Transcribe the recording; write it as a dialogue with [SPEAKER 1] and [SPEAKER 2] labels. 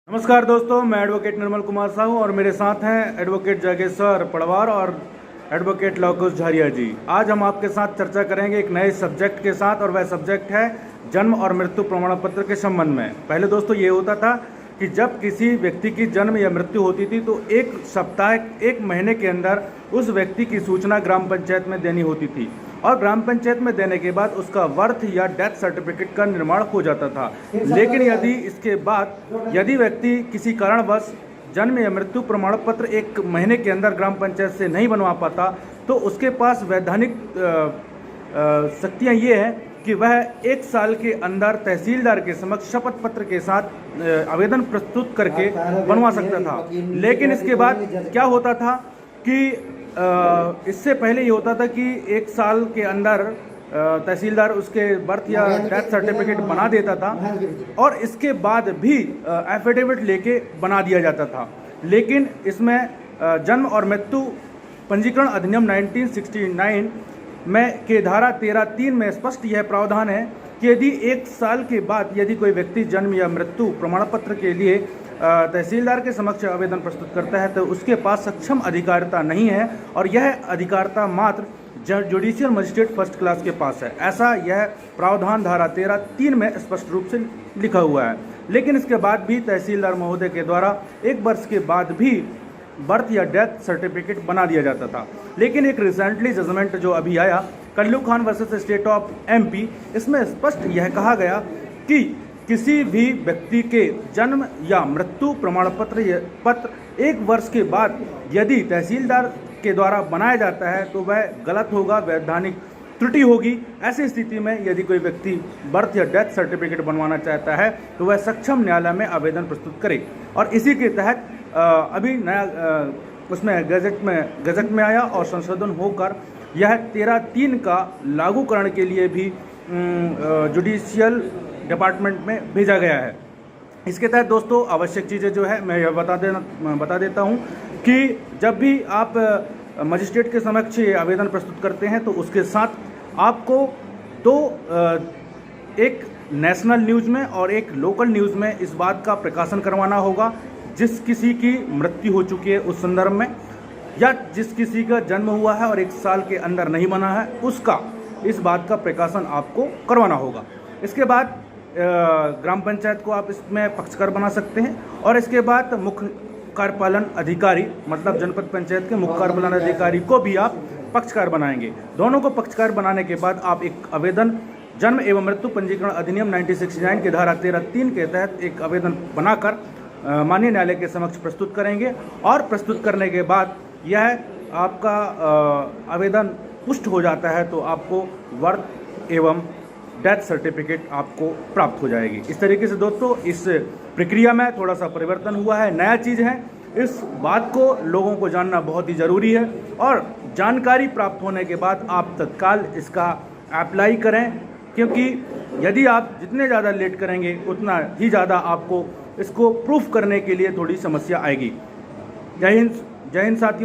[SPEAKER 1] नमस्कार दोस्तों, मैं एडवोकेट निर्मल कुमार साहू और मेरे साथ हैं एडवोकेट जागेश्वर पड़वार और एडवोकेट लवकुश झारिया जी। आज हम आपके साथ चर्चा करेंगे एक नए सब्जेक्ट के साथ, और वह सब्जेक्ट है जन्म और मृत्यु प्रमाण पत्र के संबंध में। पहले दोस्तों ये होता था कि जब किसी व्यक्ति की जन्म या मृत्यु होती थी तो एक सप्ताह, एक महीने के अंदर उस व्यक्ति की सूचना ग्राम पंचायत में देनी होती थी, और ग्राम पंचायत में देने के बाद उसका बर्थ या डेथ सर्टिफिकेट का निर्माण हो जाता था। लेकिन यदि इसके बाद यदि व्यक्ति किसी कारणवश जन्म या मृत्यु प्रमाण पत्र एक महीने के अंदर ग्राम पंचायत से नहीं बनवा पाता, तो उसके पास वैधानिक शक्तियाँ ये हैं कि वह 1 साल के अंदर तहसीलदार के समक्ष शपथ पत्र के साथ आवेदन प्रस्तुत करके बनवा सकता था। लेकिन इसके बाद क्या होता था कि इससे पहले ये होता था कि 1 साल के अंदर तहसीलदार उसके बर्थ या डेथ सर्टिफिकेट बना देता था, और इसके बाद भी एफिडेविट लेके बना दिया जाता था। लेकिन इसमें जन्म और मृत्यु पंजीकरण अधिनियम 1969 में के धारा 13(3) में स्पष्ट यह प्रावधान है कि यदि 1 साल के बाद यदि कोई व्यक्ति जन्म या मृत्यु प्रमाण पत्र के लिए तहसीलदार के समक्ष आवेदन प्रस्तुत करता है तो उसके पास सक्षम अधिकारिता नहीं है, और यह अधिकारिता मात्र जुडिशियल मजिस्ट्रेट फर्स्ट क्लास के पास है। ऐसा यह प्रावधान धारा 13(3) में स्पष्ट रूप से लिखा हुआ है। लेकिन इसके बाद भी तहसीलदार महोदय के द्वारा 1 वर्ष के बाद भी बर्थ या डेथ सर्टिफिकेट बना दिया जाता था। लेकिन एक रिसेंटली जजमेंट जो अभी आया, Kallu Khan versus state of MP, इसमें स्पष्ट यह कहा गया कि किसी भी व्यक्ति के जन्म या मृत्यु प्रमाण पत्र 1 वर्ष के बाद यदि तहसीलदार के द्वारा बनाया जाता है तो वह गलत होगा, वैधानिक त्रुटि होगी। ऐसी स्थिति में यदि कोई व्यक्ति बर्थ या डेथ सर्टिफिकेट बनवाना चाहता है तो वह सक्षम न्यायालय में आवेदन प्रस्तुत करे, और इसी के तहत अभी नया उसमें गजट में आया और संशोधन होकर यह 13(3) का लागूकरण के लिए भी जुडिशियल डिपार्टमेंट में भेजा गया है। इसके तहत दोस्तों आवश्यक चीज़ें जो है मैं यह बता देता हूँ कि जब भी आप मजिस्ट्रेट के समक्ष आवेदन प्रस्तुत करते हैं तो उसके साथ आपको एक नेशनल न्यूज़ में और एक लोकल न्यूज़ में इस बात का प्रकाशन करवाना होगा जिस किसी की मृत्यु हो चुकी है उस संदर्भ में, या जिस किसी का जन्म हुआ है और 1 साल के अंदर नहीं बना है उसका इस बात का प्रकाशन आपको करवाना होगा। इसके बाद ग्राम पंचायत को आप इसमें पक्षकार बना सकते हैं, और इसके बाद मुख्य कार्यपालन अधिकारी मतलब जनपद पंचायत के मुख्य कार्यपालन अधिकारी को भी आप पक्षकार बनाएंगे। दोनों को पक्षकार बनाने के बाद आप एक आवेदन जन्म एवं मृत्यु पंजीकरण अधिनियम 1969 के धारा 13(3) के तहत एक आवेदन बनाकर माननीय न्यायालय के समक्ष प्रस्तुत करेंगे, और प्रस्तुत करने के बाद यह आपका आवेदन पुष्ट हो जाता है तो आपको बर्थ एवं डेथ सर्टिफिकेट आपको प्राप्त हो जाएगी। इस तरीके से दोस्तों इस प्रक्रिया में थोड़ा सा परिवर्तन हुआ है, नया चीज़ है। इस बात को लोगों को जानना बहुत ही ज़रूरी है, और जानकारी प्राप्त होने के बाद आप तत्काल इसका अप्लाई करें, क्योंकि यदि आप जितने ज़्यादा लेट करेंगे उतना ही ज़्यादा आपको इसको प्रूफ करने के लिए थोड़ी समस्या आएगी। जय हिंद साथियों।